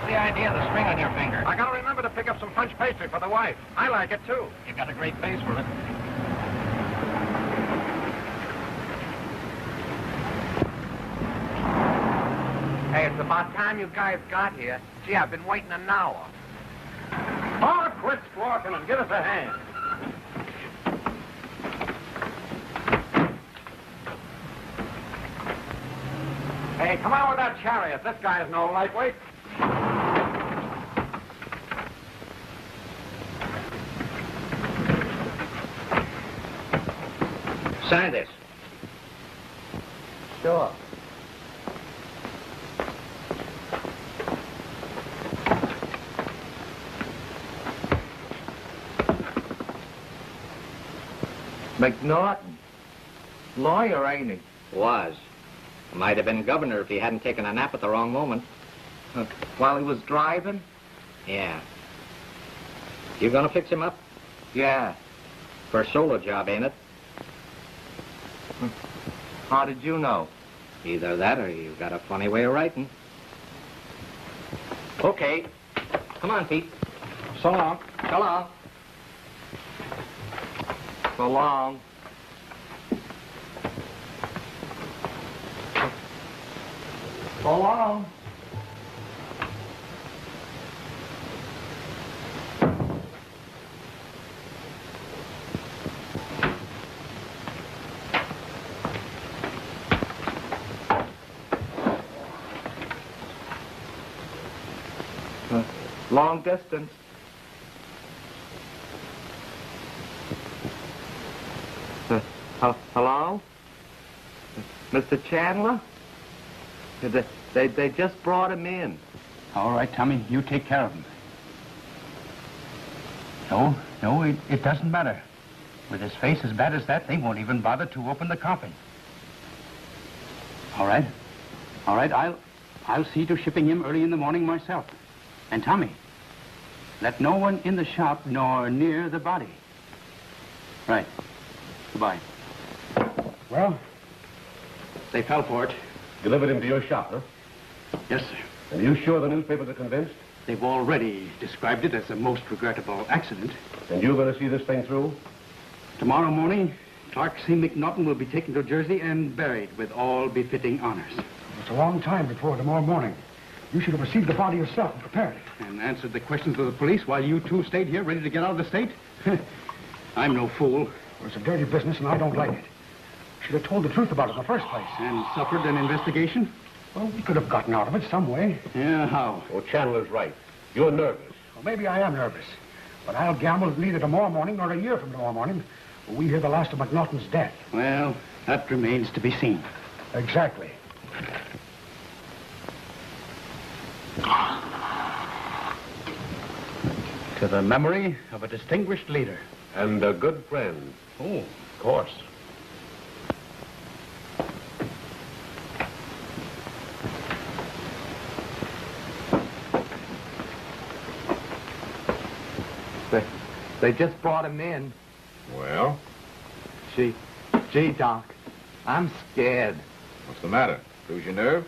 the idea of the string on your finger? I gotta remember to pick up some French pastry for the wife. I like it, too. You got a great face for it. Hey, it's about time you guys got here. Gee, I've been waiting an hour. Oh, quit squawking and give us a hand. Hey, come on with that chariot. This guy is no lightweight. Sign this. Sure. McNaughton. Lawyer, ain't he? Was. Might have been governor if he hadn't taken a nap at the wrong moment. While he was driving? Yeah. You gonna fix him up? Yeah. For a solo job, ain't it? How did you know? Either that or you got a funny way of writing. Okay. Come on, Pete. So long. So long. So long. So long. Long distance. Hello? Mr. Chandler? They just brought him in. All right, Tommy, you take care of him. No, it doesn't matter. With his face as bad as that, they won't even bother to open the coffin. All right, I'll see to shipping him early in the morning myself. And Tommy, let no one in the shop nor near the body. Right. Goodbye. Well, they fell for it. Delivered him to your shop, huh? Yes, sir. And are you sure the newspapers are convinced? They've already described it as a most regrettable accident. And you're going to see this thing through? Tomorrow morning, Clark C. McNaughton will be taken to Jersey and buried with all befitting honors. It's a long time before tomorrow morning. You should have received the body yourself and prepared it. And answered the questions of the police while you two stayed here ready to get out of the state? I'm no fool. Well, it's a dirty business, and I don't like it. Should have told the truth about it in the first place. And suffered an investigation? Well, we could have gotten out of it some way. Yeah, how? Oh, Chandler's right. You're nervous. Well, maybe I am nervous. But I'll gamble that neither tomorrow morning nor a year from tomorrow morning will we hear the last of McNaughton's death. Well, that remains to be seen. Exactly. To the memory of a distinguished leader. And a good friend. Oh, Of course. They just brought him in. Well? Gee, Doc, I'm scared. What's the matter? Lose your nerve?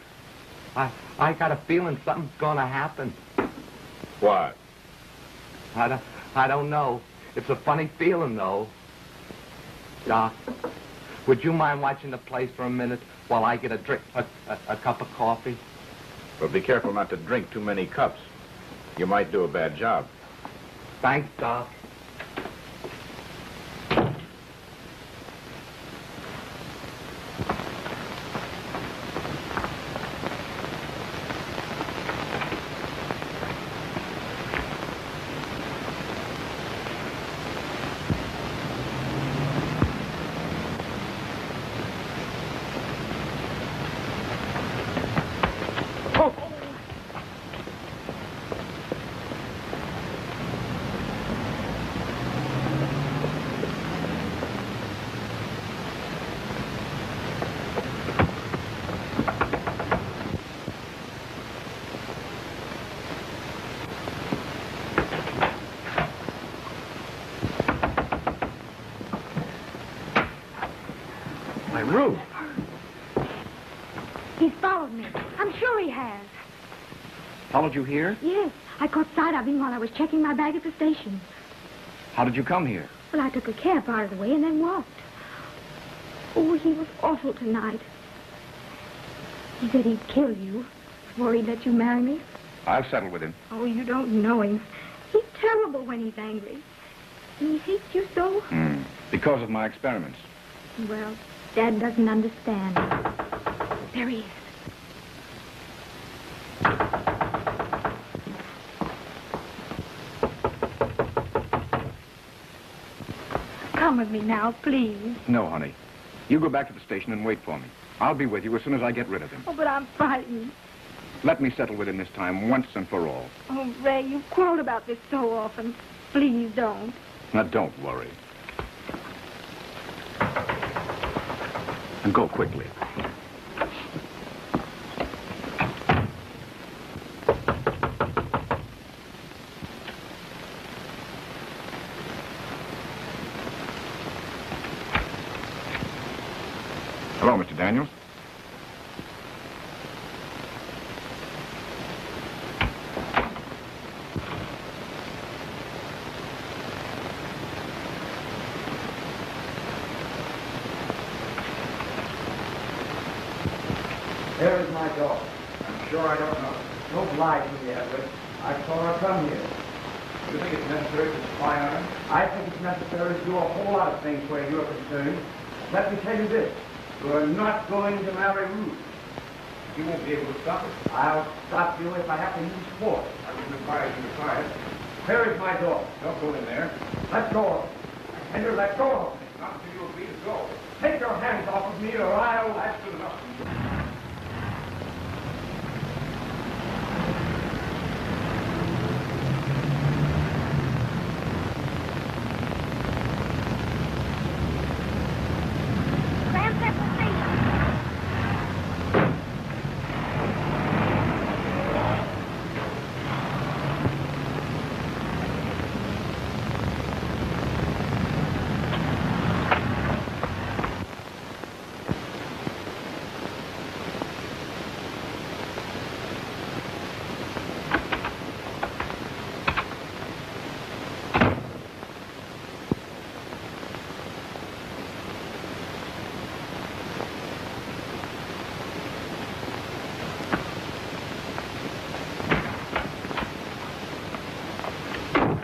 I got a feeling something's gonna happen. What? I don't know. It's a funny feeling, though. Doc, would you mind watching the place for a minute while I get a cup of coffee? But be careful not to drink too many cups. You might do a bad job. Thanks, Doc. He's followed me. I'm sure he has. Followed you here? Yes, I caught sight of him while I was checking my bag at the station. How did you come here? Well, I took a cab part of the way and then walked. Oh, he was awful tonight. He said he'd kill you before he'd let you marry me. I'll settle with him. Oh, you don't know him. He's terrible when he's angry. And he hates you so. Because of my experiments. Well, Dad doesn't understand. There he is. Come with me now, please. No, honey. You go back to the station and wait for me. I'll be with you as soon as I get rid of him. Oh, but I'm frightened. Let me settle with him this time, once and for all. Oh, Ray, you've quarreled about this so often. Please don't. Now, don't worry. And go quickly. Hello, Mr. Daniels. There is my dog. I'm sure I don't know. Don't lie to me, Edward. I saw her come here. You think it's necessary to spy on him? I think it's necessary to do a whole lot of things where you're concerned. Let me tell you this. You're not going to marry Ruth. You won't be able to stop it. I'll stop you if I have to use force. I wouldn't advise you to try it. Where is my dog? Don't go in there. Let go of me. And you let go of me. Not until you agree to go. Take your hands off of me or I'll... That's good enough.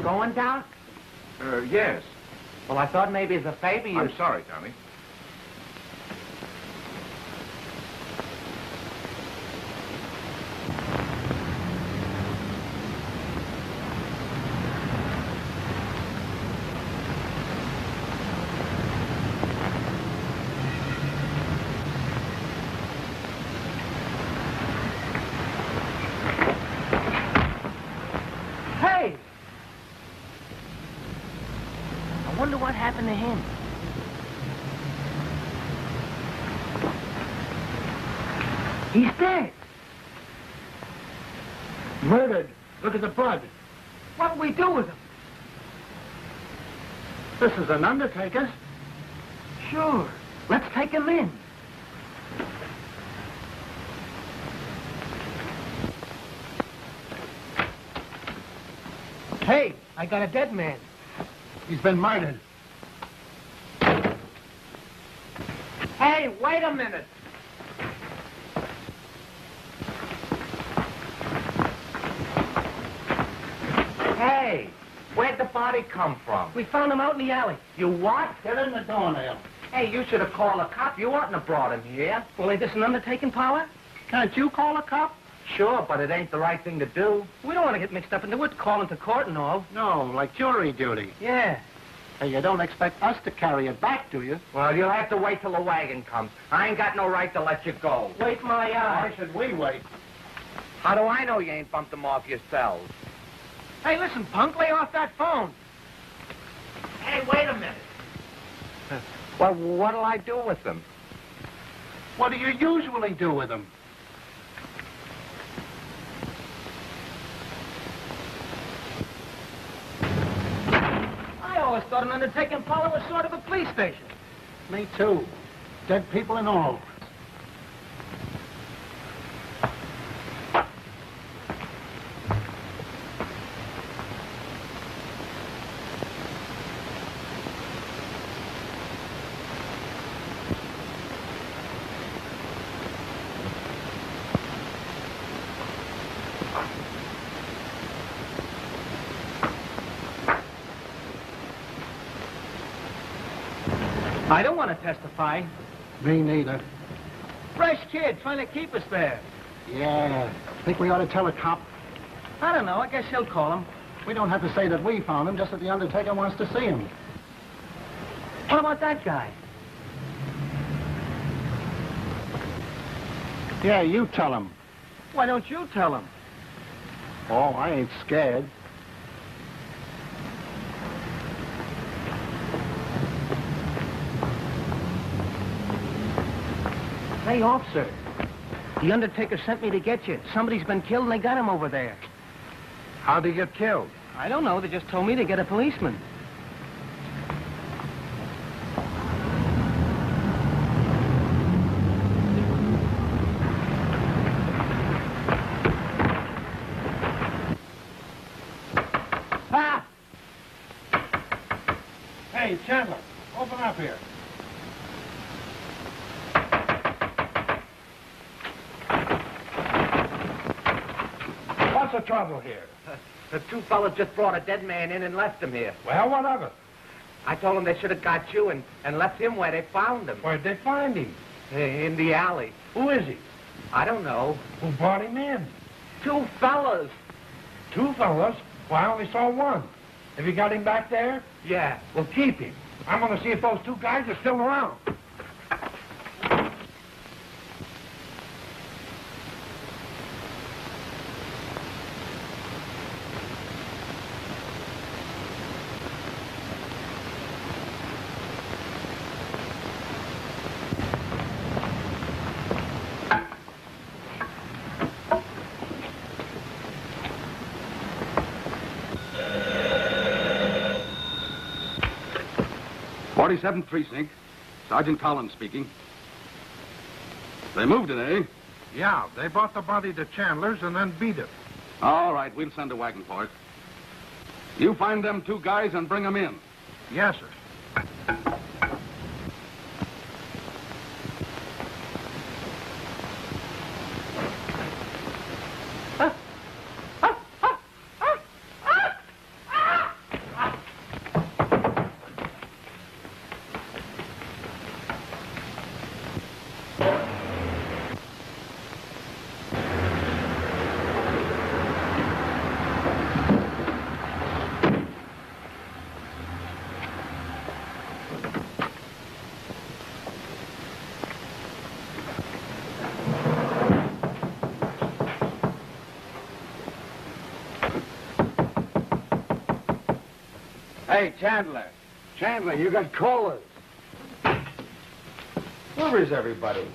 Going down? Yes. Well, I thought maybe as a favor you... I'm sorry, Tommy. Hey! I wonder what happened to him. He's dead. Murdered. Look at the blood. What'll we do with him? This is an undertaker's. Sure. Let's take him in. Hey, I got a dead man. He's been murdered. Hey, wait a minute. Hey, where'd the body come from? We found him out in the alley. You what? Get in the doornail. Hey, you should have called a cop. You oughtn't have brought him here. Well, ain't this an undertaking, Paula? Can't you call a cop? Sure, but it ain't the right thing to do. We don't want to get mixed up into it, calling to court and all. No, like jury duty. Yeah. Hey, you don't expect us to carry it back, do you? Well, you'll have to wait till the wagon comes. I ain't got no right to let you go. Wait my Why should we wait? How do I know you ain't bumped them off yourselves? Hey, listen, punk, lay off that phone. Hey, wait a minute. Well, what'll I do with them? What do you usually do with them? I always thought an undertaking parlor was sort of a police station. Me too. Dead people and all. I don't want to testify. Me neither. Fresh kid trying to keep us there. Yeah. Think we ought to tell a cop? I don't know. I guess he'll call him. We don't have to say that we found him, just that the undertaker wants to see him. What about that guy? Yeah, you tell him. Why don't you tell him? Oh, I ain't scared. Hey, officer. The undertaker sent me to get you. Somebody's been killed and they got him over there. How'd he get killed? I don't know. They just told me to get a policeman. Ah! Hey, Chandler, open up here. What's the trouble here? The two fellas just brought a dead man in and left him here. Well, what of it? I told them they should have got you and left him where they found him. Where'd they find him? In the alley. Who is he? I don't know. Who brought him in? Two fellas. Two fellas? Well, I only saw one. Have you got him back there? Yeah. Well, keep him. I'm going to see if those two guys are still around. Seventh Precinct. Sergeant Collins speaking. They moved it, eh? Yeah, they brought the body to Chandler's and then beat it. All right, we'll send a wagon for it. You find them two guys and bring them in. Yes, sir. Hey, Chandler. Chandler, you got callers. Where is everybody?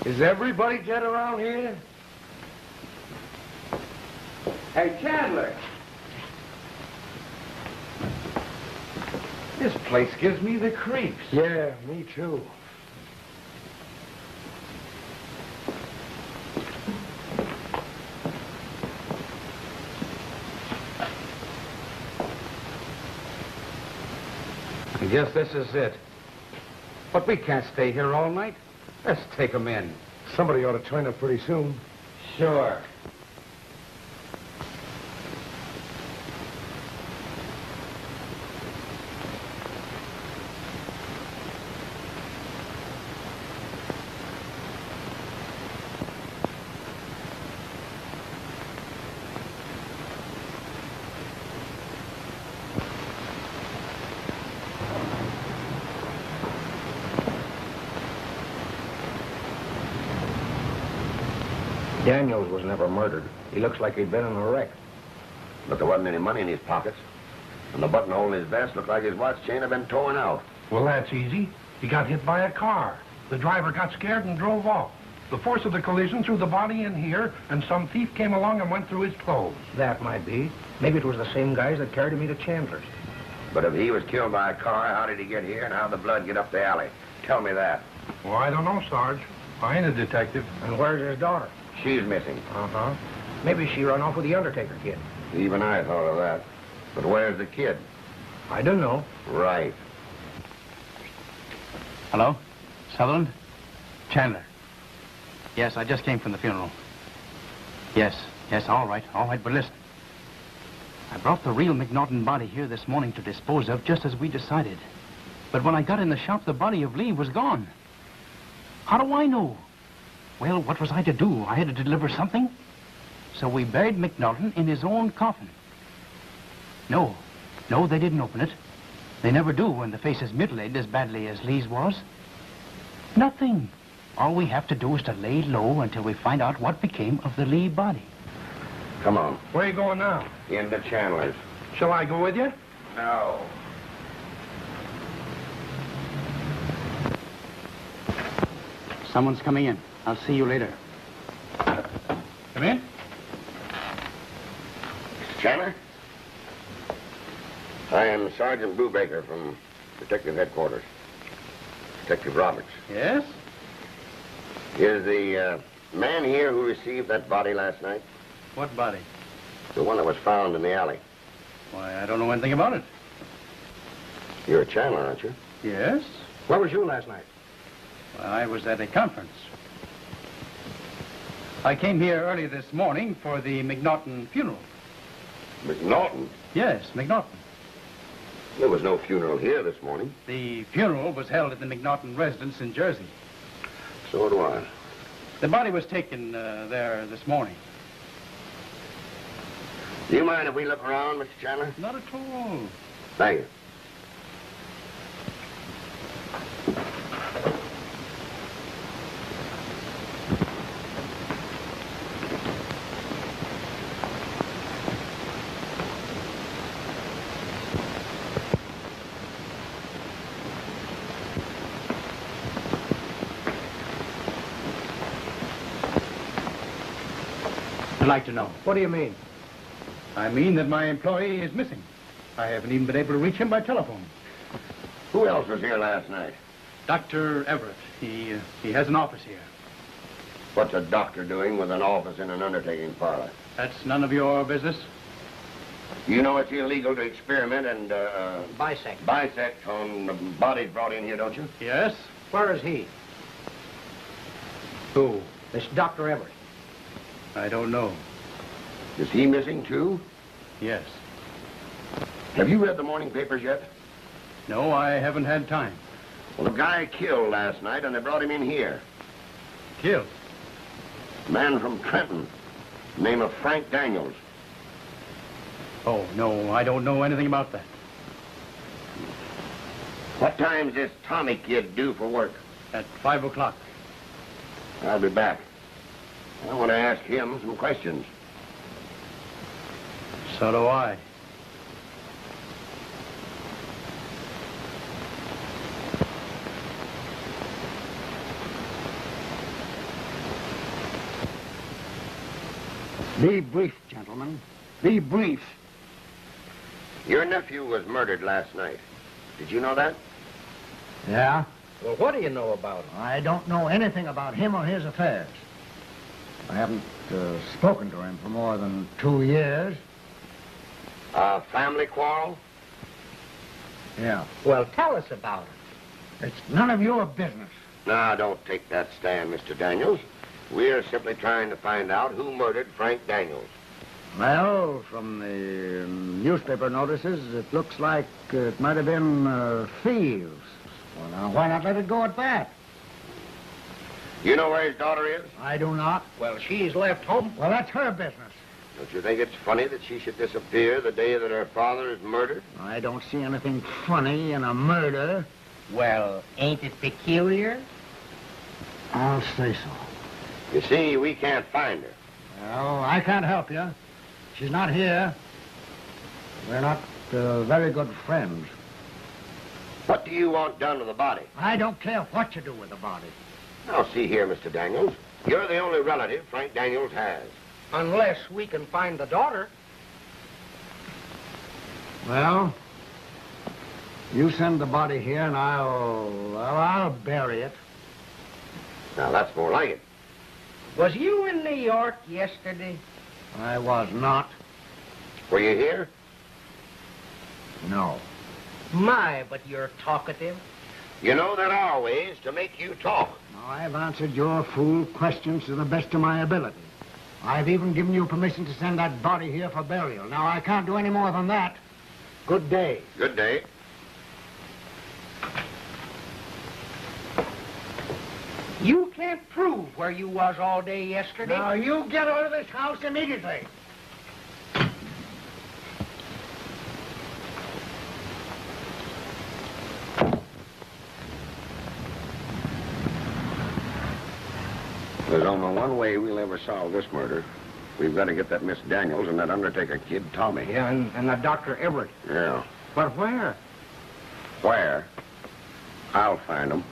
Is everybody dead around here? Hey, Chandler. This place gives me the creeps. Yeah, me too. I guess this is it. But we can't stay here all night. Let's take them in. Somebody ought to turn up pretty soon. Sure. Daniels was never murdered. He looks like he'd been in a wreck. But there wasn't any money in his pockets. And the buttonhole in his vest looked like his watch chain had been torn out. Well, that's easy. He got hit by a car. The driver got scared and drove off. The force of the collision threw the body in here, and some thief came along and went through his clothes. That might be. Maybe it was the same guys that carried me to Chandler's. But if he was killed by a car, how did he get here and how'd the blood get up the alley? Tell me that. Well, I don't know, Sarge. I ain't a detective. And where's his daughter? She's missing. Uh-huh. Maybe she run off with the Undertaker kid. Even I thought of that. But where's the kid? I don't know. Right. Hello? Sutherland? Chandler. Yes, I just came from the funeral. Yes, all right, but listen. I brought the real McNaughton body here this morning to dispose of, just as we decided. But when I got in the shop, the body of Lee was gone. How do I know? Well, what was I to do? I had to deliver something. So we buried McNaughton in his own coffin. No, they didn't open it. They never do when the face is mutilated as badly as Lee's was. Nothing. All we have to do is to lay low until we find out what became of the Lee body. Come on. Where are you going now? Into Chandler's. Shall I go with you? No. Someone's coming in. I'll see you later. Come in. Mr. Chandler? I am Sergeant Brubaker from Detective Headquarters. Detective Roberts. Yes? Is the man here who received that body last night? What body? The one that was found in the alley. Why, I don't know anything about it. You're a Chandler, aren't you? Yes? Where was you last night? Well, I was at a conference. I came here early this morning for the McNaughton funeral. McNaughton? Yes, McNaughton. There was no funeral here this morning. The funeral was held at the McNaughton residence in Jersey. So do I. The body was taken there this morning. Do you mind if we look around, Mr. Chandler? Not at all. Thank you. I'd like to know. What do you mean? I mean that my employee is missing. I haven't even been able to reach him by telephone. Who else was here last night? Dr. Everett. He has an office here. What's a doctor doing with an office in an undertaking parlor? That's none of your business. You know it's illegal to experiment and, Bisect. on the bodies brought in here, don't you? Yes? Where is he? Who? This Dr. Everett. I don't know. Is he missing, too? Yes. Have you read the morning papers yet? No, I haven't had time. Well, a guy killed last night, and they brought him in here. Killed? A man from Trenton, name of Frank Daniels. Oh, no, I don't know anything about that. What time's this Tommy kid due for work? At 5 o'clock. I'll be back. I want to ask him some questions. So do I. Be brief, gentlemen. Be brief. Your nephew was murdered last night. Did you know that? Yeah? Well, what do you know about him? I don't know anything about him or his affairs. I haven't spoken to him for more than 2 years. A family quarrel? Yeah. Well, tell us about it. It's none of your business. Now, don't take that stand, Mr. Daniels. We're simply trying to find out who murdered Frank Daniels. Well, from the newspaper notices, it looks like it might have been thieves. Well, now, why not let it go at that? You know where his daughter is? I do not. Well, she's left home. Well, that's her business. Don't you think it's funny that she should disappear the day that her father is murdered? I don't see anything funny in a murder. Well, ain't it peculiar? I'll say so. You see, we can't find her. Well, I can't help you. She's not here. We're not very good friends. What do you want done to the body? I don't care what you do with the body. Now, see here, Mr. Daniels. You're the only relative Frank Daniels has. Unless we can find the daughter. Well, you send the body here and I'll bury it. Now, that's more like it. Was you in New York yesterday? I was not. Were you here? No. My, but you're talkative. You know, there are ways to make you talk. I've answered your fool questions to the best of my ability. I've even given you permission to send that body here for burial. Now, I can't do any more than that. Good day. Good day. You can't prove where you was all day yesterday. Now, you get out of this house immediately. There's only one way we'll ever solve this murder. We've got to get that Miss Daniels and that undertaker kid, Tommy. Yeah, and that Dr. Everett. Yeah. But where? Where? I'll find them.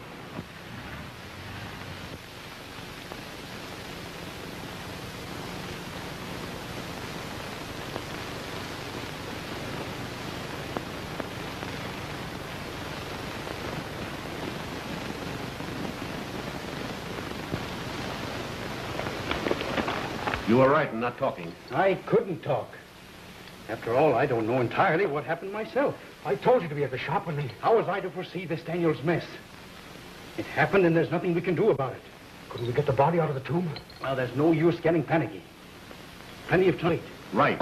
You were right in not talking. I couldn't talk. After all, I don't know entirely what happened myself. I told you to be at the shop when they... How was I to foresee this Daniels mess? It happened, and there's nothing we can do about it. Couldn't we get the body out of the tomb? Well, there's no use getting panicky. Plenty of time. Right.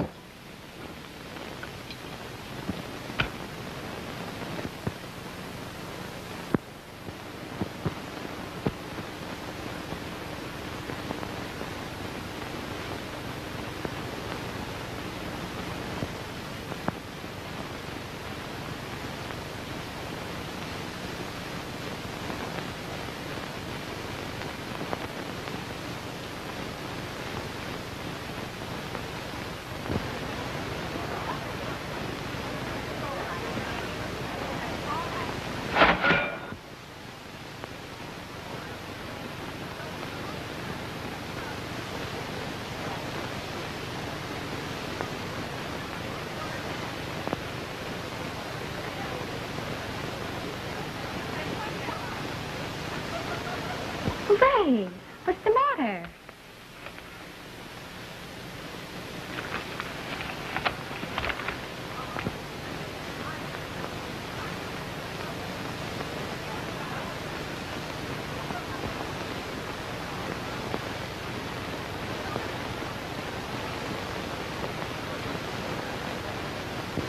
Ray, what's the matter?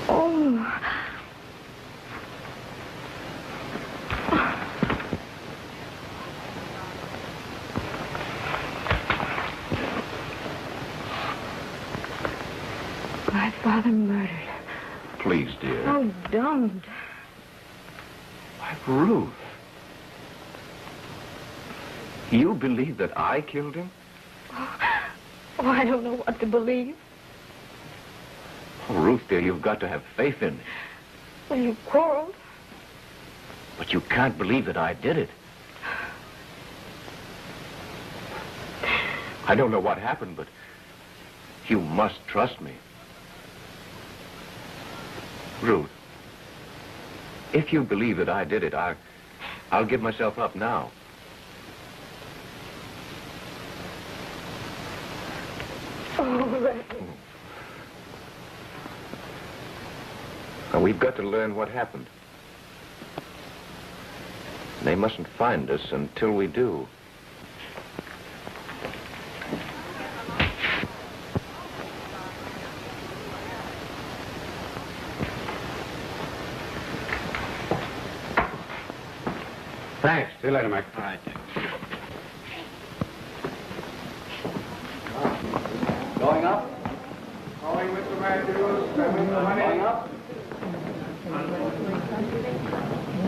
Oh. My father murdered. Please, dear. Oh, don't. Why, Ruth. You believe that I killed him? Oh, I don't know what to believe. Oh, Ruth, dear, you've got to have faith in me. Well, you quarreled. But you can't believe that I did it. I don't know what happened, but you must trust me. Ruth, if you believe that I did it, I'll give myself up now. Oh, Ray. Now, we've got to learn what happened. They mustn't find us until we do. Thanks. See you later, Mike. All right. Going up? Going, Mr. Matthews. Going up?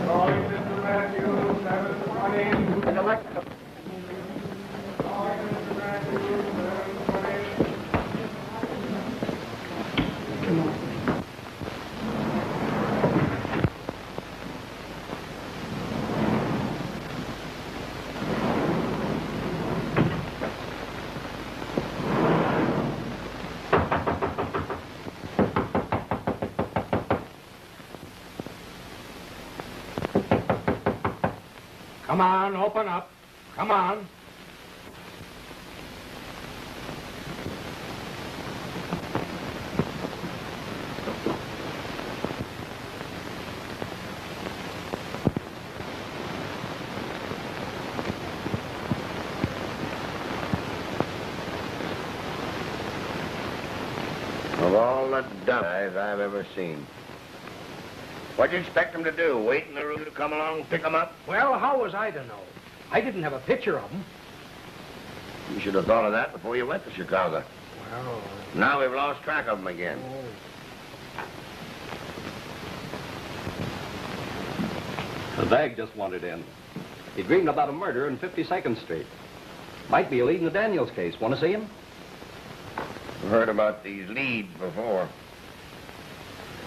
Going, Mr. Matthews. 720. Going, Mr. Matthews. 720. Come on, open up. Come on. Of all the dumb guys I've ever seen. What'd you expect them to do? Wait in the room to come along and pick them up? Well, how was I to know? I didn't have a picture of them. You should have thought of that before you went to Chicago. Well... Now we've lost track of them again. The bag just wandered in. He dreamed about a murder in 52nd Street. Might be a lead in the Daniels case. Want to see him? I've heard about these leads before.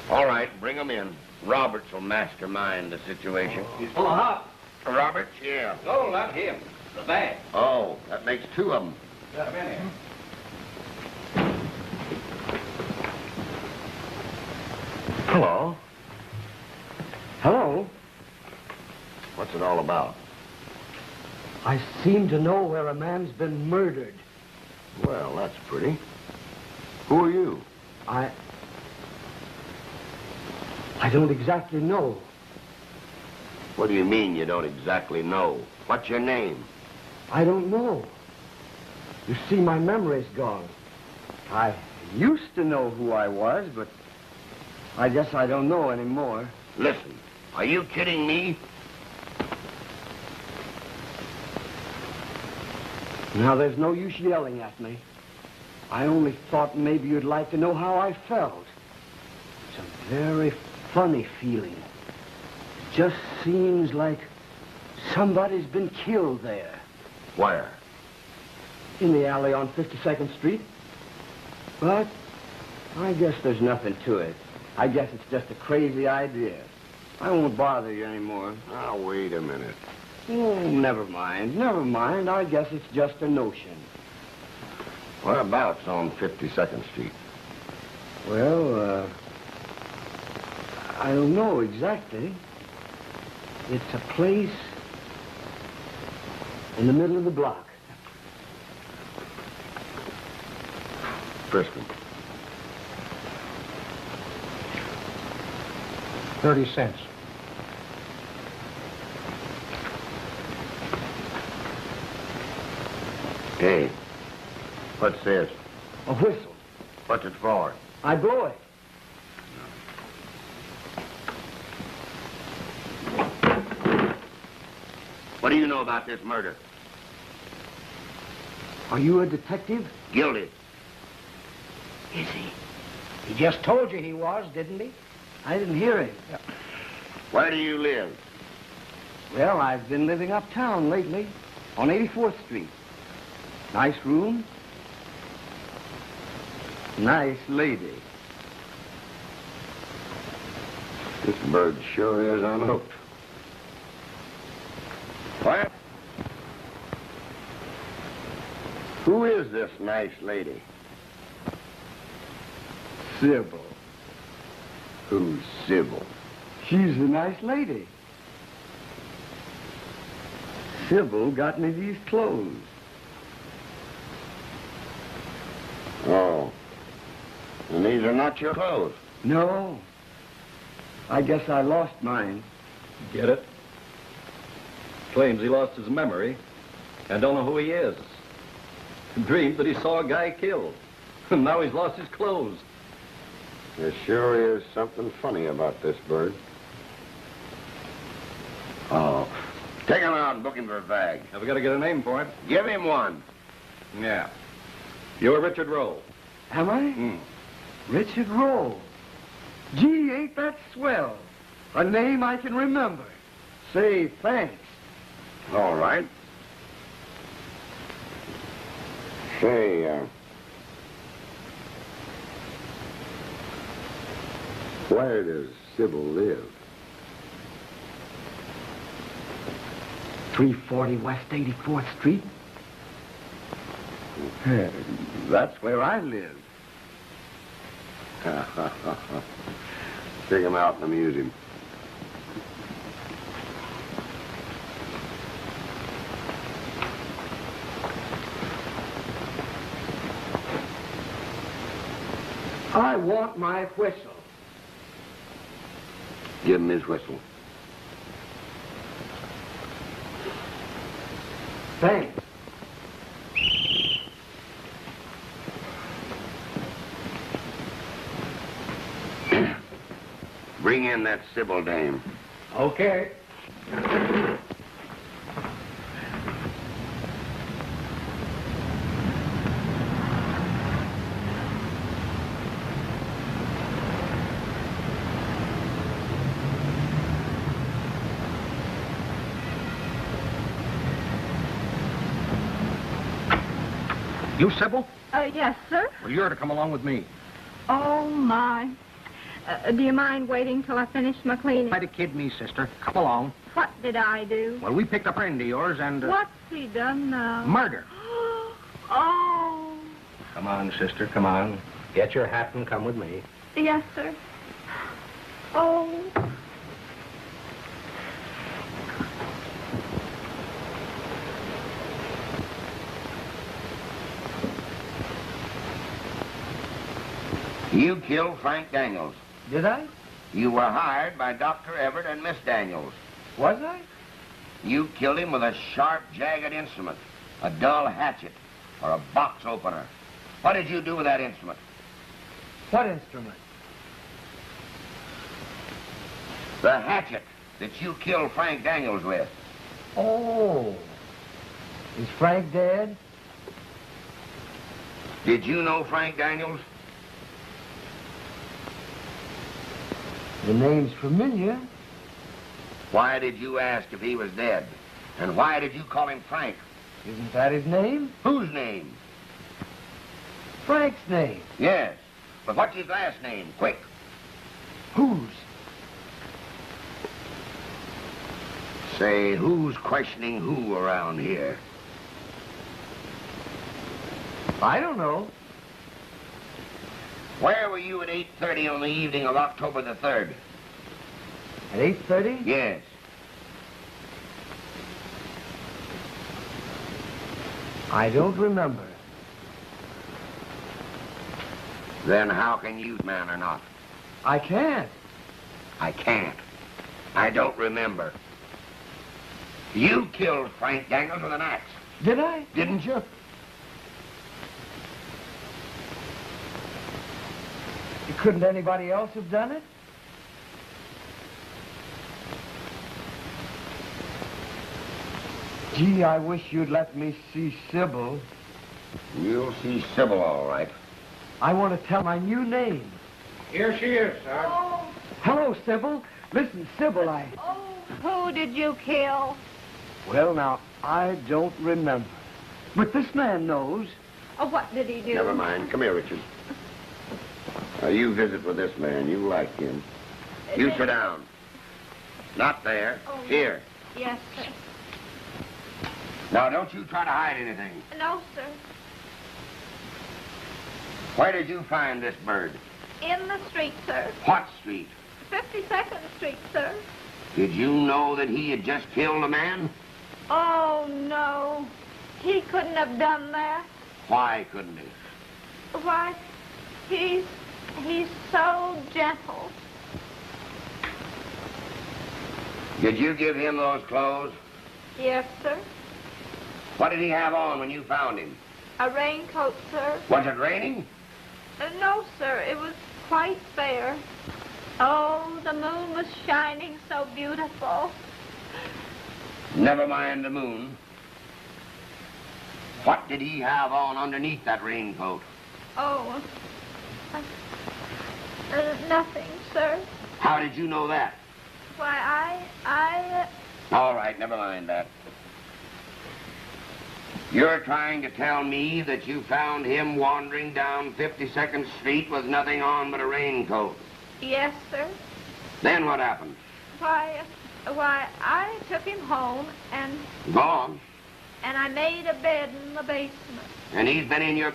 All right, bring them in. Roberts will mastermind the situation. He's full of hop. Roberts? Yeah. No, not him. The bag. Oh, that makes two of them. Come in here. Hello. Hello. What's it all about? I seem to know where a man's been murdered. Well, that's pretty. Who are you? I don't exactly know. What do you mean you don't exactly know? What's your name? I don't know. You see, my memory's gone. I used to know who I was, but I guess I don't know anymore. Listen, are you kidding me? Now, there's no use yelling at me. I only thought maybe you'd like to know how I felt. It's a very funny feeling. It just seems like somebody's been killed there. Where? In the alley on 52nd Street. But I guess there's nothing to it. I guess it's just a crazy idea. I won't bother you anymore. Now, wait a minute. Oh, never mind, never mind. I guess it's just a notion. Whereabouts on 52nd Street? Well, I don't know exactly. It's a place in the middle of the block. Frisco. 30 cents. Hey, what's this? A whistle. What's it for? I blow it. What do you know about this murder? Are you a detective? Guilty. Is he? He just told you he was, didn't he? I didn't hear him. Where do you live? Well, I've been living uptown lately, on 84th Street. Nice room. Nice lady. This bird sure is unhooked. What? Who is this nice lady? Sybil. Who's Sybil? She's a nice lady. Sybil got me these clothes. Oh. And these are not your clothes? No. I guess I lost mine. Get it? Claims he lost his memory and don't know who he is. Dreamed that he saw a guy killed. And now he's lost his clothes. There sure is something funny about this bird. Oh. Take him out and book him for a bag. Have we got to get a name for him? Give him one. Yeah. You're Richard Rowe. Am I? Richard Rowe. Gee, ain't that swell? A name I can remember. Say, thanks. All right. Say, where does Sybil live? 340 West 84th Street. That's where I live. Take him out and amuse him. I want my whistle. Give him his whistle. Thanks. Bring in that Sybil dame. Okay. You, Sybil? Yes, sir. Well, you're to come along with me. Oh, my. Do you mind waiting till I finish my cleaning? Try to kid me, sister. Come along. What did I do? Well, we picked up a friend of yours and... What's he done now? Murder. Oh. Come on, sister, come on. Get your hat and come with me. Yes, sir. Oh. You killed Frank Daniels. Did I? You were hired by Dr. Everett and Miss Daniels. Was I? You killed him with a sharp, jagged instrument, a dull hatchet, or a box opener. What did you do with that instrument? What instrument? The hatchet that you killed Frank Daniels with. Oh. Is Frank dead? Did you know Frank Daniels? The name's familiar. Why did you ask if he was dead? And why did you call him Frank? Isn't that his name? Whose name? Frank's name. Yes. But what's his last name? Quick. Whose? Say, who's questioning who around here? I don't know. Where were you at 8:30 on the evening of October the 3rd? At 8:30? Yes. I don't remember. Then how can you, man or not? I can't. I can't. I don't remember. You killed Frank Daniels with an axe, Did I? didn't you? Couldn't anybody else have done it? Gee, I wish you'd let me see Sybil. You'll see Sybil all right. I want to tell my new name. Here she is, Sarge. Oh. Hello, Sybil. Listen, Sybil, Oh, who did you kill? Well, now, I don't remember. But this man knows. Oh, what did he do? Never mind. Come here, Richard. Now, you visit with this man. You like him. You sit down. Not there. Oh. Here. Yes, sir. Now, don't you try to hide anything. No, sir. Where did you find this bird? In the street, sir. What street? 52nd Street, sir. Did you know that he had just killed a man? Oh, no. He couldn't have done that. Why couldn't he? Why, he's so gentle. Did you give him those clothes? Yes, sir. What did he have on when you found him? A raincoat, sir. Was it raining? No, sir. It was quite fair. Oh, the moon was shining so beautiful. Never mind the moon. What did he have on underneath that raincoat? Oh, nothing, sir. How did you know that? Why, I... All right, never mind that. You're trying to tell me that you found him wandering down 52nd Street with nothing on but a raincoat. Yes, sir. Then what happened? Why, I took him home and Gone. I made a bed in the basement. And he's been in your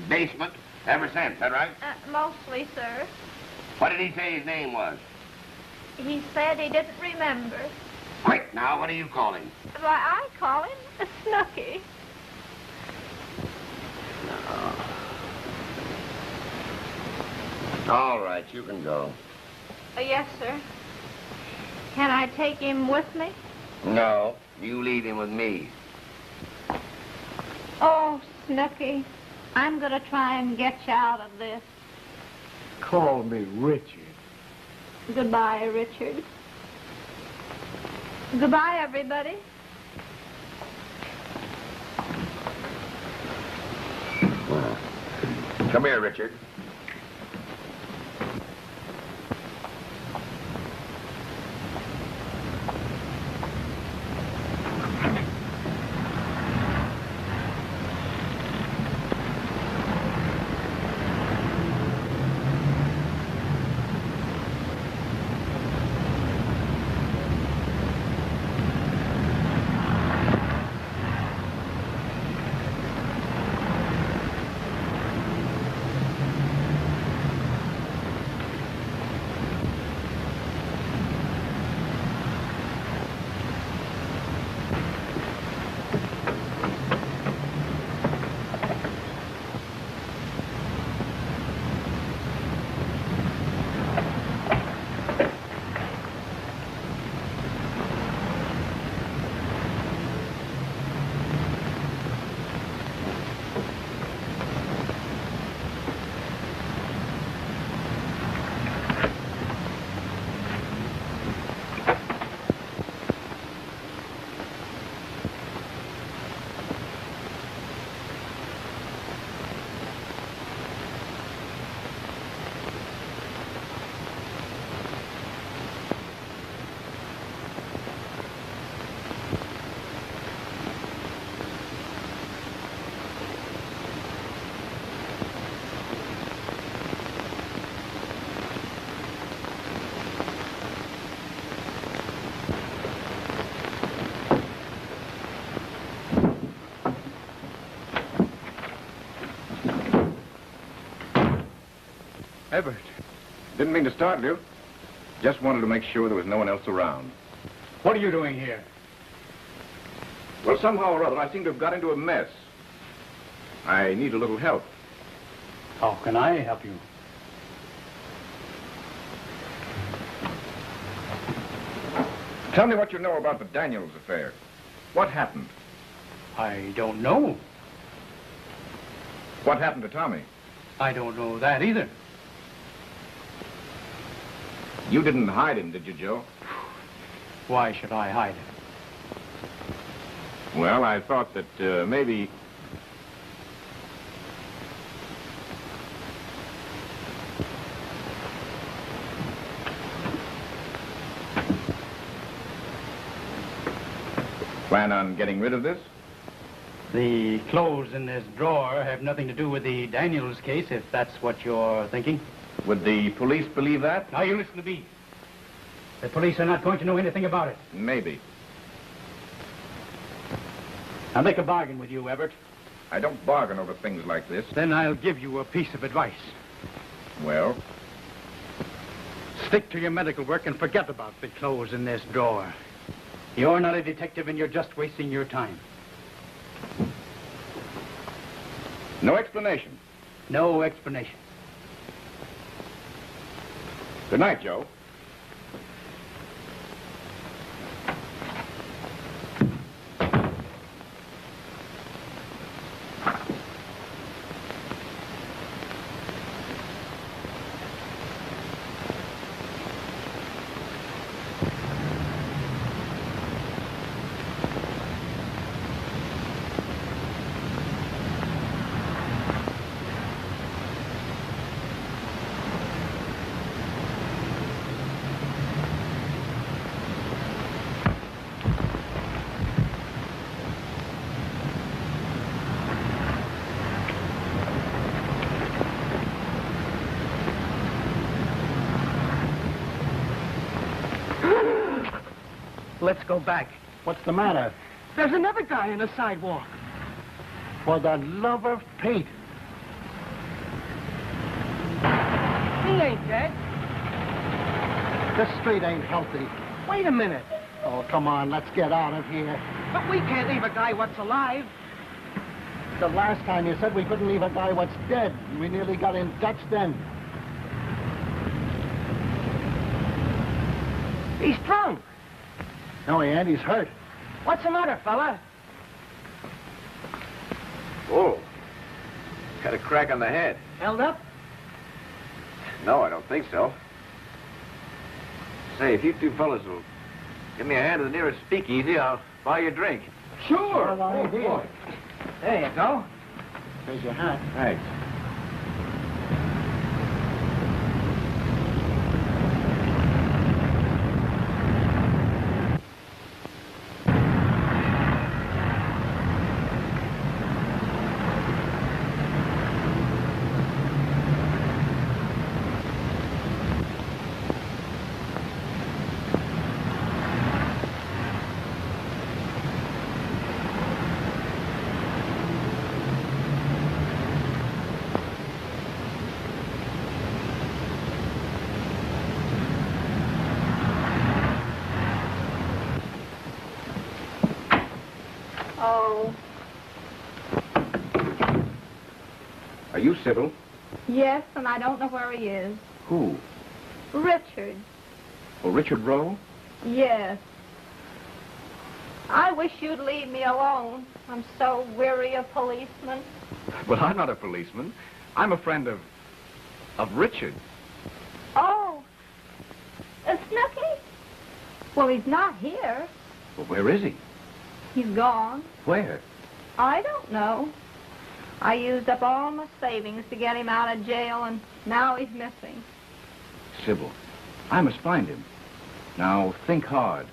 basement ever since, that right? Mostly, sir. What did he say his name was? He said he didn't remember. Quick, now, what do you call him? Why, I call him a Snooky. All right, you can go. Yes, sir. Can I take him with me? No, you leave him with me. Oh, Snooky, I'm going to try and get you out of this. Call me Richard. Goodbye, Richard. Goodbye, everybody. Come here, Richard. Everett. Didn't mean to startle you. Just wanted to make sure there was no one else around. What are you doing here? Well, somehow or other, I seem to have got into a mess. I need a little help. How can I help you? Tell me what you know about the Daniels affair. What happened? I don't know. What happened to Tommy? I don't know that either. You didn't hide him, did you, Joe? Why should I hide him? Well, I thought that maybe... Plan on getting rid of this? The clothes in this drawer have nothing to do with the Daniels case, if that's what you're thinking. Would the police believe that? Now, you listen to me. The police are not going to know anything about it. Maybe. I'll make a bargain with you, Everett. I don't bargain over things like this. Then I'll give you a piece of advice. Well? Stick to your medical work and forget about the clothes in this drawer. You're not a detective and you're just wasting your time. No explanation? No explanation. Good night, Joe. Let's go back. What's the matter? There's another guy on the sidewalk. For the love of Pete. He ain't dead. This street ain't healthy. Wait a minute. Oh, come on, let's get out of here. But we can't leave a guy what's alive. The last time you said we couldn't leave a guy what's dead. We nearly got in Dutch then. He's drunk. No, he ain't. He's hurt. What's the matter, fella? Oh. Got a crack on the head. Held up? No, I don't think so. Hey, if you two fellas will give me a hand to the nearest speakeasy, I'll buy you a drink. Sure. Oh, boy. There you go. Here's your hat. Thanks. Oh, Are you Sybil? yes, and I don't know where he is. Who? Richard. Oh, Richard Rowe? Yes. I wish you'd leave me alone. I'm so weary of policemen. Well, I'm not a policeman. I'm a friend of Richard. Oh, Snooky? Well, he's not here. Well, where is he? He's gone. Where? I don't know. I used up all my savings to get him out of jail, and now he's missing. Sybil, I must find him. Now, think hard.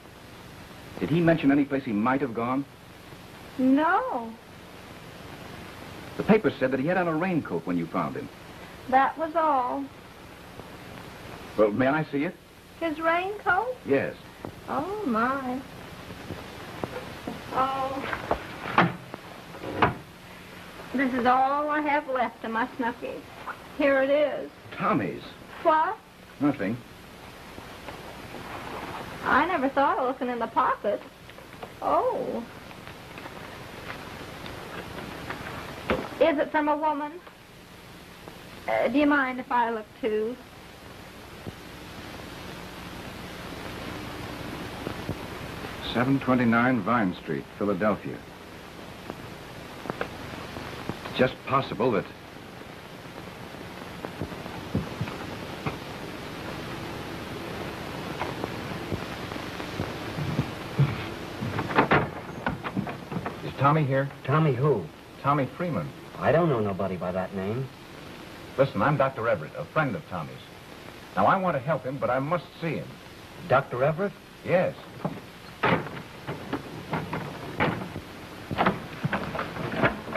Did he mention any place he might have gone? No, The paper said that he had on a raincoat when you found him. that was all. Well, may I see it? His raincoat? Yes. Oh, my. Oh. This is all I have left of my Snooky. Here it is. Tommy's. What? Nothing. I never thought of looking in the pocket. Oh. Is it from a woman? Do you mind if I look, too? $729 Vine Street, Philadelphia. It's just possible that... Is Tommy here? Tommy who? Tommy Freeman. I don't know nobody by that name. Listen, I'm Dr. Everett, a friend of Tommy's. Now, I want to help him, but I must see him. Dr. Everett? Yes.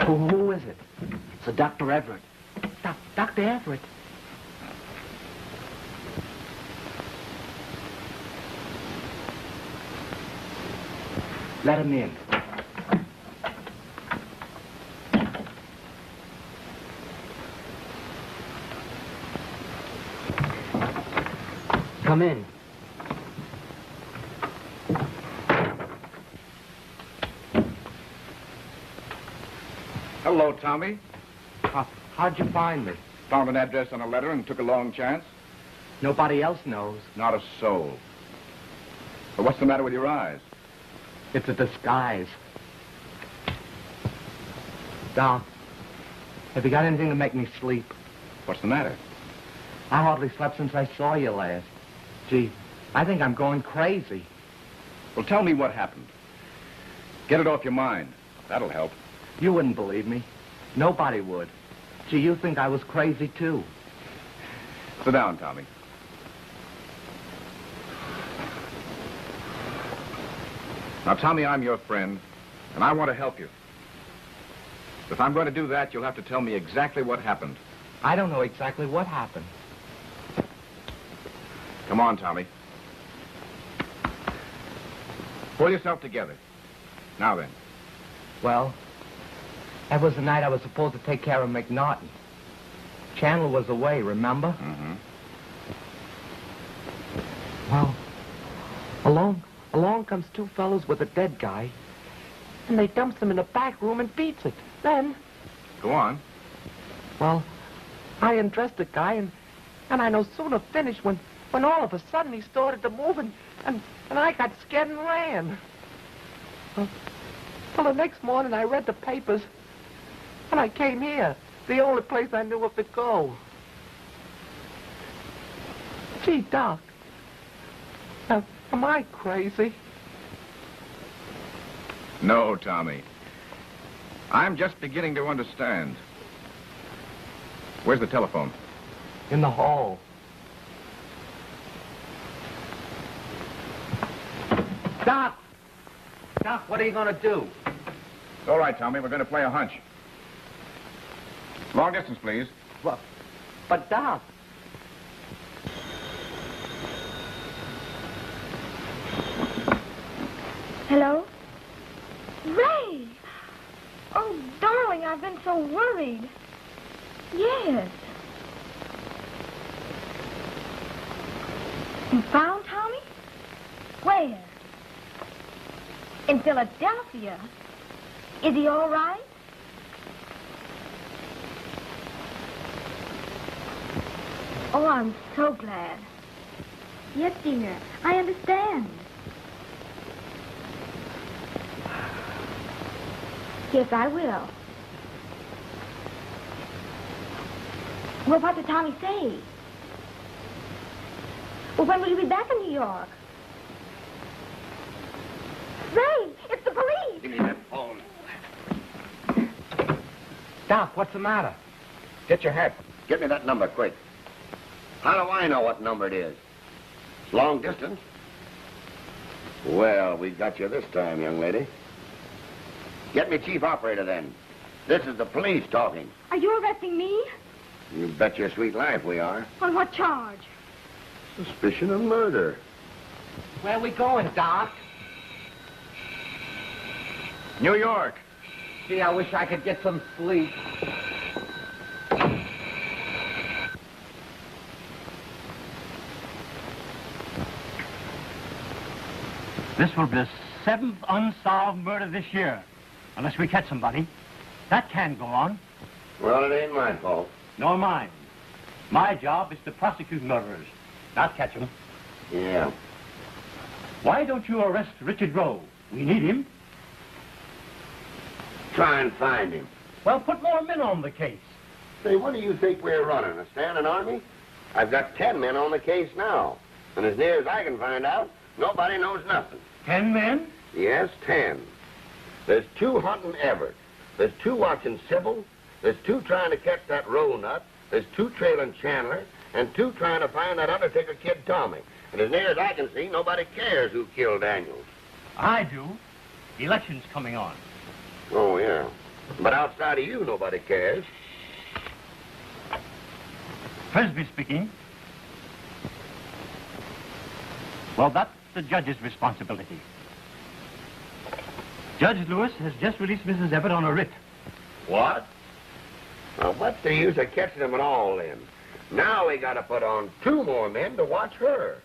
Who is it? It's a Dr. Everett. Dr. Everett. Let him in. Come in. Hello, Tommy. How'd you find me? Found an address on a letter and took a long chance. Nobody else knows. Not a soul. But what's the matter with your eyes? It's a disguise. Doc, have you got anything to make me sleep? What's the matter? I hardly slept since I saw you last. Gee, I think I'm going crazy. Well, tell me what happened. Get it off your mind. That'll help. You wouldn't believe me. Nobody would. Gee, you think I was crazy, too. Sit down, Tommy. Now, Tommy, I'm your friend, and I want to help you. If I'm going to do that, you'll have to tell me exactly what happened. I don't know exactly what happened. Come on, Tommy. Pull yourself together. Now then. Well, that was the night I was supposed to take care of McNaughton. Chandler was away, remember? Mm-hmm. Well, along comes two fellows with a dead guy, and they dumps him in the back room and beats it. Then, Go on. well, I undressed the guy, and I no sooner finished when all of a sudden he started to move, and I got scared and ran. Well, the next morning I read the papers, and I came here, the only place I knew of to go. Gee, Doc, Am I crazy? No, Tommy. I'm just beginning to understand. Where's the telephone? In the hall. Doc! Doc, what are you going to do? It's all right, Tommy. We're going to play a hunch. Long distance, please. But, Doc... Hello? Ray! Oh, darling, I've been so worried. Yes. You found Tommy? Where? In Philadelphia. Is he all right? Oh, I'm so glad. Yes, dear. I understand. Yes, I will. Well, what did Tommy say? Well, when will you be back in New York? Ray, it's the police! Give me that phone. Doc, what's the matter? Get your hat. Get me that number, quick. How do I know what number it is? It's long distance. Well, we got you this time, young lady. Get me chief operator, then. This is the police talking. Are you arresting me? You bet your sweet life we are. On what charge? Suspicion of murder. Where are we going, Doc? New York. Gee, I wish I could get some sleep. This will be the 7th unsolved murder this year. Unless we catch somebody. That can't go on. Well, it ain't my fault. Nor mine. My job is to prosecute murderers, not catch them. Yeah. Why don't you arrest Richard Rowe? We need him. Try and find him. Well, put more men on the case. Say, what do you think we're running, a standing army? I've got 10 men on the case now. And as near as I can find out, nobody knows nothing. 10 men? Yes, 10. There's 2 hunting Everett. There's 2 watching Sybil. There's 2 trying to catch that roll nut. There's 2 trailing Chandler. And 2 trying to find that Undertaker kid Tommy. And as near as I can see, nobody cares who killed Daniels. I do. The election's coming on. Oh, yeah. But outside of you, nobody cares. Frisbee speaking. Well, that's the judge's responsibility. Judge Lewis has just released Mrs. Everett on a writ. What? Well, what's the use of catching them at all, then? Now we got to put on 2 more men to watch her.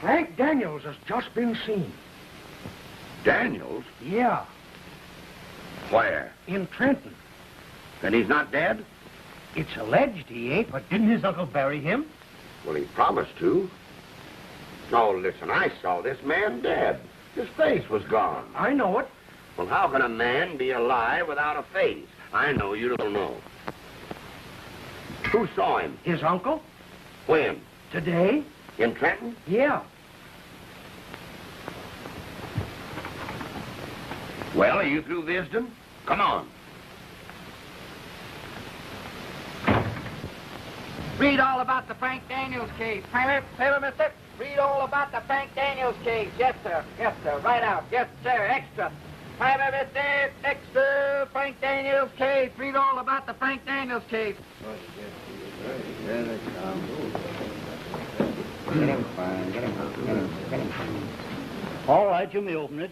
Frank Daniels has just been seen. Daniels? Yeah, Where? in Trenton. And he's not dead? It's alleged he ain't, but But didn't his uncle bury him? Well, he promised to. Oh, listen, I saw this man dead. His face was gone. I know it. Well, how can a man be alive without a face? I know you don't know. Who saw him? His uncle? When? Today? In Trenton? Yeah. Well, are you through visiting? Come on. Read all about the Frank Daniels case. Taylor, mister. Read all about the Frank Daniels case. Yes, sir. Yes, sir. Right out. Yes, sir. Extra. Private mister. Extra. Frank Daniels case. Read all about the Frank Daniels case. Get him, fine. Get him. All right, you may open it.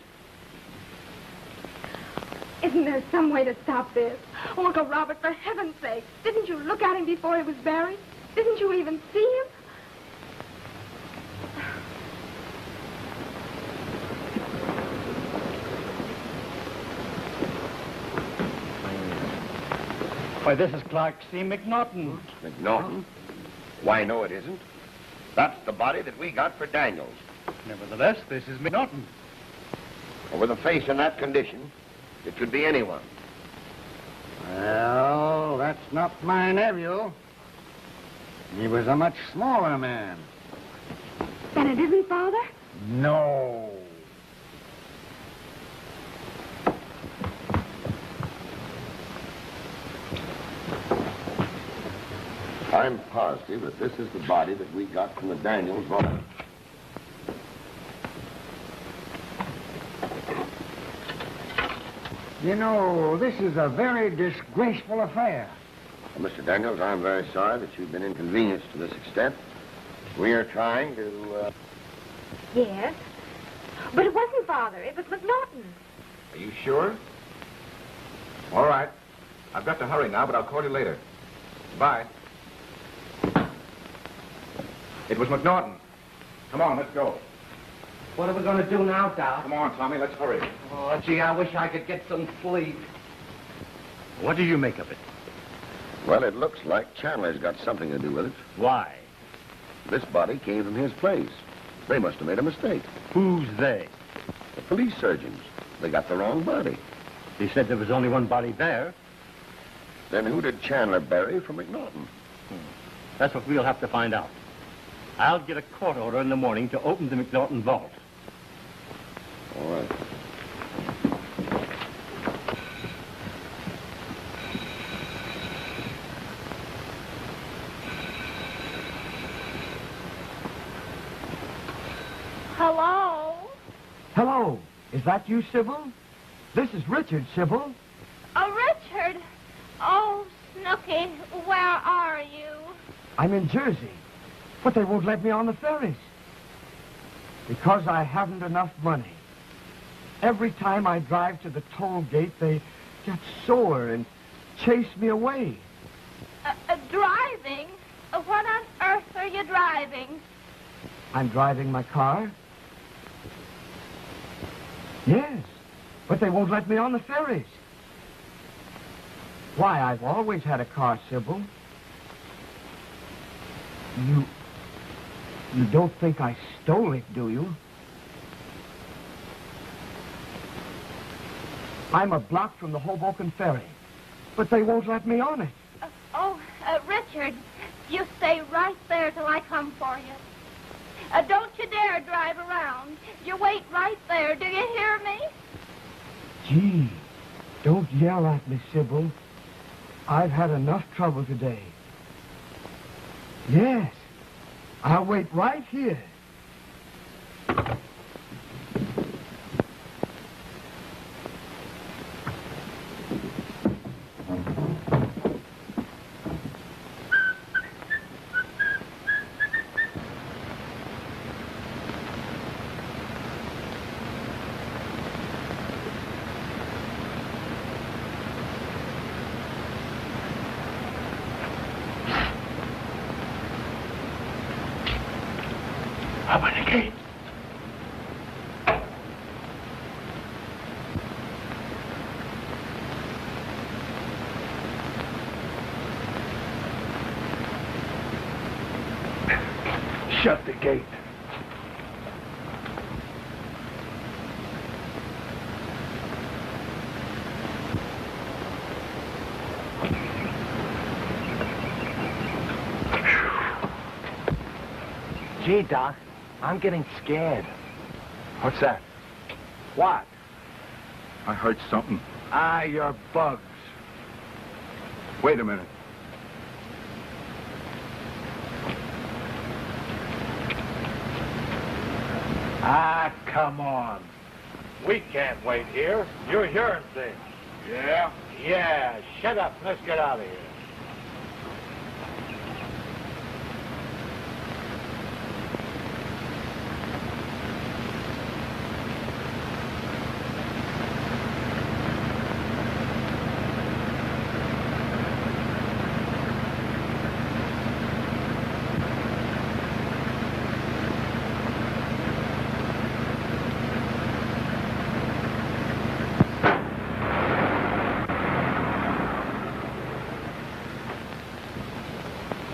Isn't there some way to stop this? Oh, Uncle Robert, for heaven's sake, didn't you look at him before he was buried? Didn't you even see him? Why, this is Clark C. McNaughton. McNaughton? Why, no, it isn't. That's the body that we got for Daniels. Nevertheless, this is McNaughton. Well, with a face in that condition, it could be anyone. Well, that's not my nephew. He was a much smaller man. Janet, isn't he, Father? No. I'm positive that this is the body that we got from the Daniels vault. You know, this is a very disgraceful affair. Well, Mr. Daniels, I'm very sorry that you've been inconvenienced to this extent. We are trying to, Yes. But it wasn't Father. It was McNaughton. Are you sure? All right. I've got to hurry now, but I'll call you later. Bye. It was McNaughton. Come on, let's go. What are we going to do now, Doc? Come on, Tommy, let's hurry. Oh, gee, I wish I could get some sleep. What do you make of it? well, it looks like Chandler's got something to do with it. Why? This body came from his place. They must have made a mistake. Who's they? The police surgeons. They got the wrong body. He said there was only one body there. Then who did Chandler bury from McNaughton? That's what we'll have to find out. I'll get a court order in the morning to open the McNaughton vault. All right. Hello? Hello. Is that you, Sybil? This is Richard, Sybil. Oh, Richard. Oh, Snooky, where are you? I'm in Jersey, but they won't let me on the ferries. Because I haven't enough money. Every time I drive to the toll gate, they get sore and chase me away. Driving? What on earth are you driving? I'm driving my car. Yes, but they won't let me on the ferries. Why, I've always had a car, Sybil. You don't think I stole it, do you? I'm a block from the Hoboken Ferry, but they won't let me on it. Richard, you stay right there till I come for you. Don't you dare drive around. You wait right there. Do you hear me? Gee, don't yell at me, Sybil. I've had enough trouble today. Yes, I'll wait right here. Open the gate. Shut the gate. Gee, Doc, I'm getting scared. What's that? What? I heard something. Your bugs. Wait a minute. Come on. We can't wait here. You're hearing things. Yeah? Yeah, shut up. Let's get out of here.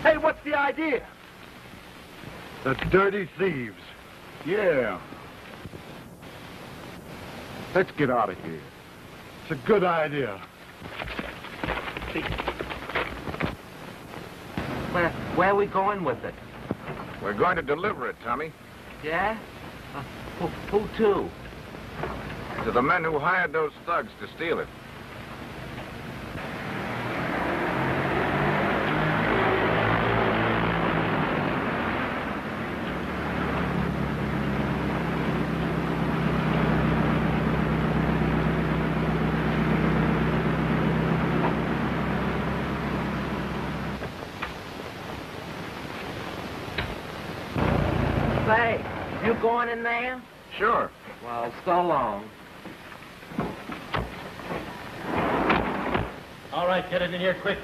Hey, what's the idea? The dirty thieves. Yeah. Let's get out of here. It's a good idea. Where are we going with it? We're going to deliver it, Tommy. Yeah? Who to? To the men who hired those thugs to steal it. Say, you going in there? Sure. Well, so long. All right, get it in here quick.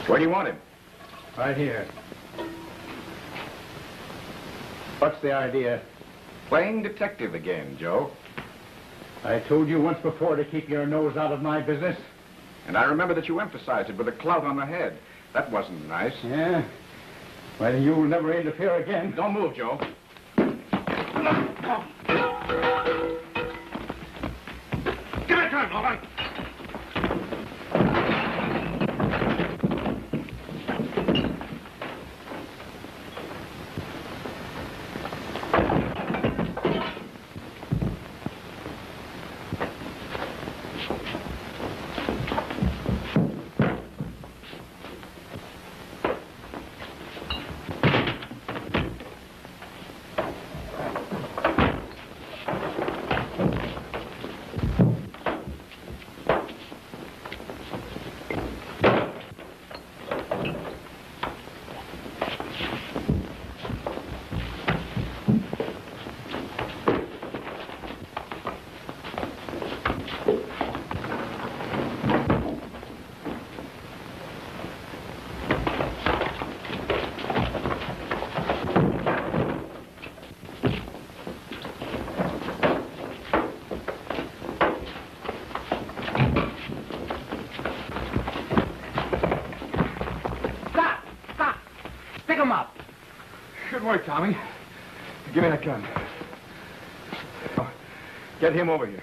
Where do you want him? Right here. What's the idea? Playing detective again, Joe. I told you once before to keep your nose out of my business. And I remember that you emphasized it with a clout on the head. That wasn't nice. Yeah? Well, you'll never interfere again. Don't move, Joe. Give it to him, Logan. Good work, Tommy. Give me that gun. Oh, get him over here.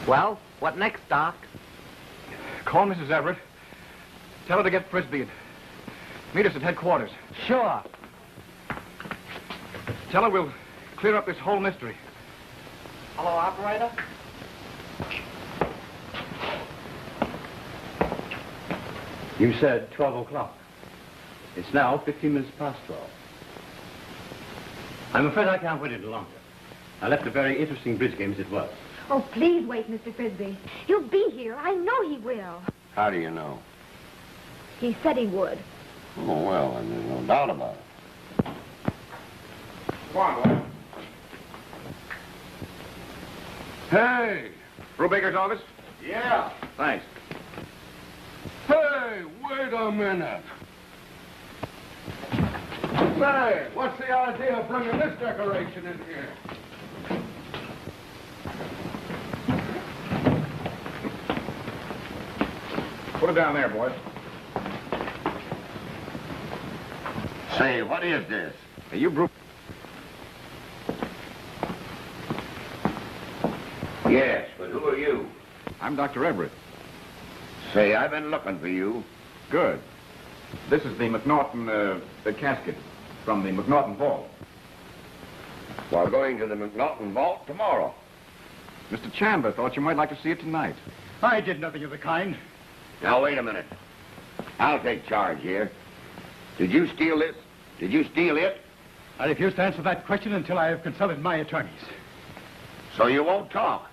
Well, what next, Doc? Call Mrs. Everett. Tell her to get Frisbee and meet us at headquarters. Sure. Tell her we'll clear up this whole mystery. Hello, operator? You said 12 o'clock. It's now 15 minutes past 12. I'm afraid I can't wait any longer. I left a very interesting bridge game as it was. Oh, please wait, Mr. Frisbee. He'll be here. I know he will. How do you know? He said he would. Oh, well, and there's no doubt about it. Come on, boy. Hey! Brubaker's office? Yeah. Thanks. Hey, wait a minute. Say, what's the idea of bringing this decoration in here? Put it down there, boys. Say, what is this? Hey, you Bru... Yes, but who are you? I'm Dr. Everett. Say, I've been looking for you. Good. This is the McNaughton, the casket from the McNaughton vault. We're going to the McNaughton vault tomorrow. Mr. Chandler thought you might like to see it tonight. I did nothing of the kind. Now, wait a minute. I'll take charge here. Did you steal this? Did you steal it? I refuse to answer that question until I have consulted my attorneys. So you won't talk.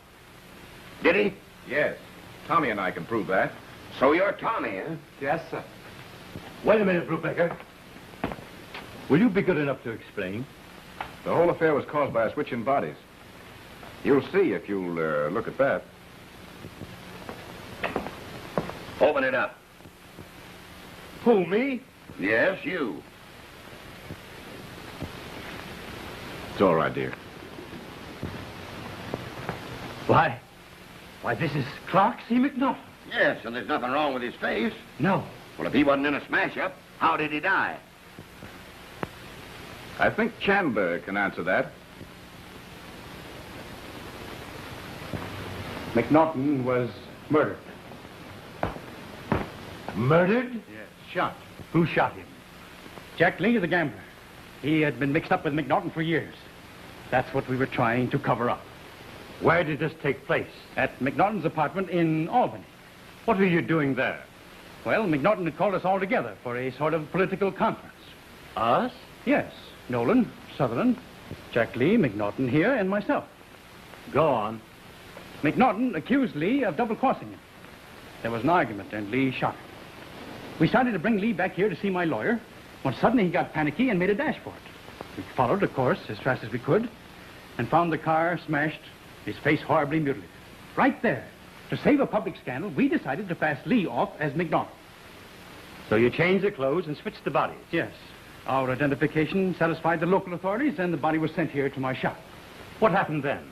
Did he? Yes. Tommy and I can prove that. So you're Tommy, huh? Yes, sir. Wait a minute, Brubaker. Will you be good enough to explain? The whole affair was caused by a switch in bodies. You'll see if you'll look at that. Open it up. Who, me? Yes, you. It's all right, dear. Why, this is Clark C. McNaughton. Yes, and there's nothing wrong with his face. No. Well, if he wasn't in a smash-up, how did he die? I think Chandler can answer that. McNaughton was murdered. Murdered? Yes, shot. Who shot him? Jack Lee, the gambler. He had been mixed up with McNaughton for years. That's what we were trying to cover up. Where did this take place? At McNaughton's apartment in Albany. What were you doing there? Well, McNaughton had called us all together for a sort of political conference. Us? Yes, Nolan, Sutherland, Jack Lee, McNaughton here, and myself. Go on. McNaughton accused Lee of double-crossing him. There was an argument, and Lee shot him. We started to bring Lee back here to see my lawyer, when suddenly he got panicky and made a dash for it. We followed, of course, as fast as we could, and found the car smashed, his face horribly mutilated. Right there. To save a public scandal, we decided to pass Lee off as McNaughton. So you changed the clothes and switched the bodies? Yes. Our identification satisfied the local authorities, and the body was sent here to my shop. What happened then?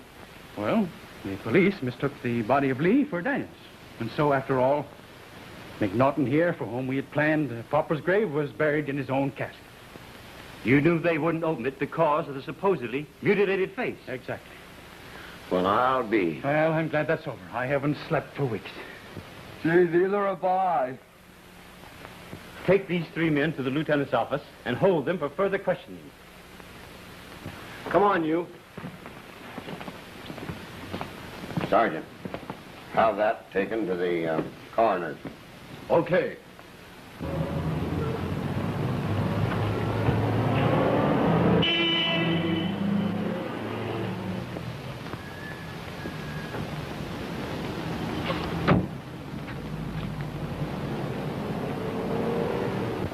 Well, the police mistook the body of Lee for Daniels. And so, after all, McNaughton here, for whom we had planned a pauper's grave, was buried in his own casket. You knew they wouldn't open it because of the supposedly mutilated face. Exactly. Well, I'll be. Well, I'm glad that's over. I haven't slept for weeks. Gee, neither have I. Take these 3 men to the lieutenant's office and hold them for further questioning. Come on, you. Sergeant, have that taken to the coroner's. Okay.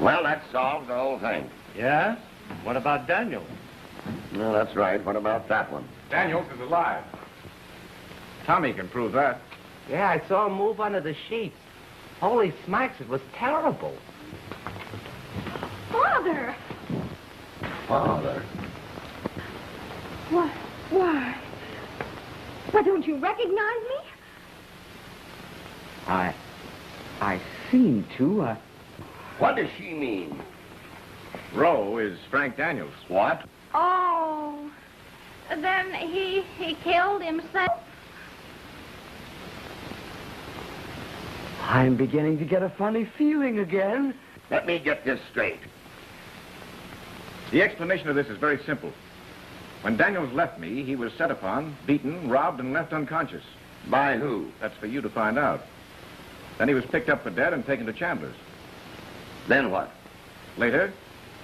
Well, that solves the whole thing. Yes? What about Daniel? Well, that's right. What about that one? Daniels is alive. Tommy can prove that. Yeah, I saw him move under the sheets. Holy smacks, it was terrible. Father! Father. Why, don't you recognize me? I seem to, What does she mean? Roe is Frank Daniels. What? Oh, then he killed himself. I'm beginning to get a funny feeling again. Let me get this straight. The explanation of this is very simple. When Daniels left me, he was set upon, beaten, robbed, and left unconscious. By who? That's for you to find out. Then he was picked up for dead and taken to Chandler's. Then what? Later,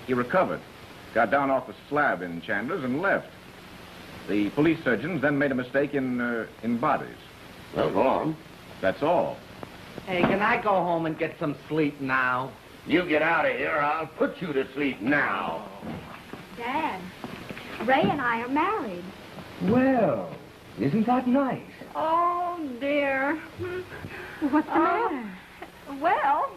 he recovered, got down off the slab in Chandler's, and left. The police surgeons then made a mistake in bodies. Well, go on. That's all. Hey, can I go home and get some sleep now? You get out of here, I'll put you to sleep now. Dad, Ray and I are married. Well, isn't that nice? Oh, dear. What's the matter? Well,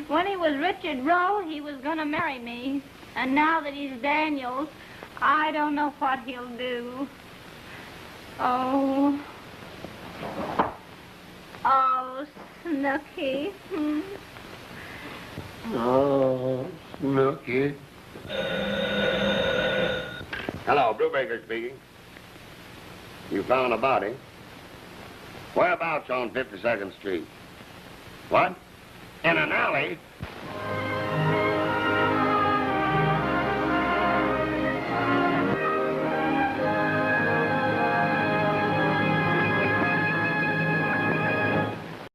when he was Richard Rowe, he was going to marry me. And now that he's Daniels, I don't know what he'll do. Oh. Oh, Snooky. Oh, Snooky. Hello, Brubaker speaking. You found a body? Whereabouts on 52nd Street? What? In an alley?